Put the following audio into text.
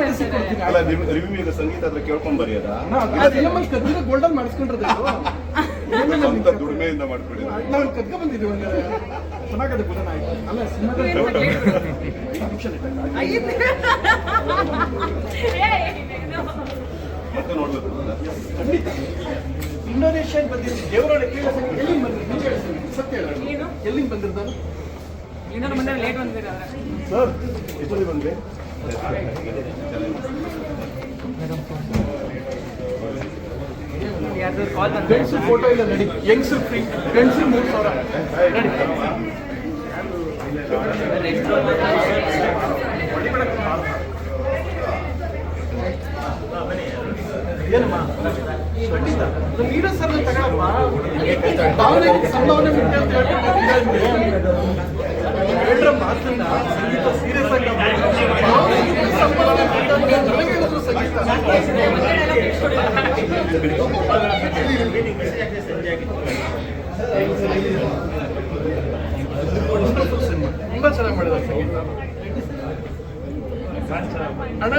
Royalty ಕೊಡ್ತೀನಿ. ಅಲ್ಲ review ಈಗ ಸಂಗೀತ ಆದ್ರೆ ಕೇಳ್ಕೊಂಡ್ ಬರೆಯೋದಾ? ಫಿಲಮಲ್ಲಿ ಕದ್ದಿನ ಗೋಲ್ಡನ್ ಮಾಡಿಸ್ಕೊಂಡ್ರೆ ಸ್ವಂತ ದುಡಿಮೆಯಿಂದ ಮಾಡ್ಕೊಂಡಿದ್ದಾರೆ. ನಾವು ಕದ್ಕ ಬಂದಿದ್ದೀವಿ ಅಂದ್ರೆ ಚೆನ್ನಾಗದೆ ಗುಣನ ಆಯ್ತು. ಅಲ್ಲ ಸಿನಿಮಾದಲ್ಲಿ ಮತ್ತೆ ನೋಡ್ಬೇಕು ಖಂಡಿತ ಇಂಡೋನೇಷ್ಯಾಗೆ ಬಂದಿದ್ದು ದೇವರೊಳಗೆ ಎಲ್ಲಿಂದ ಬಂದಿದ್ದು ಸತ್ಯ ಹೇಳಿ ಎಲ್ಲಿಂದ ಬಂದಿರ್ತಾನೆ ಲೇಟ್ ಬಂದಿರ ಸರ್ ಎಲ್ಲಿ ಬಂದ್ರಿ? ಗಂಡಸು ಫೋಟೋ ಇಲ್ಲ ನಡಿ, ಯಂಗ್ಸರ್ ಫ್ರೀ, ಗಂಡಸು 3,000 ನಡಿ. ಏನಮ್ಮ ಖಂಡಿತ ನೀರ ಸರ್ ತಗೊಳಪ್ಪ, ಭಾವನೆ ಸಂಭಾವನೆ ಮುಖ್ಯ ಅಂತ ಹೇಳ್ರ ಮಾತನ್ನ ಸಂಗೀತ ಸೀರಿಯಸ್ ಆಗಿ ಸಂಭಾವನೆ ನನಗೆ ಹೇಳಿದ್ರು ಸಂಗೀತ ತುಂಬಾ ಚೆನ್ನಾಗಿ ಮಾಡಿದ ಸಂಗೀತ ಅಣ್ಣ.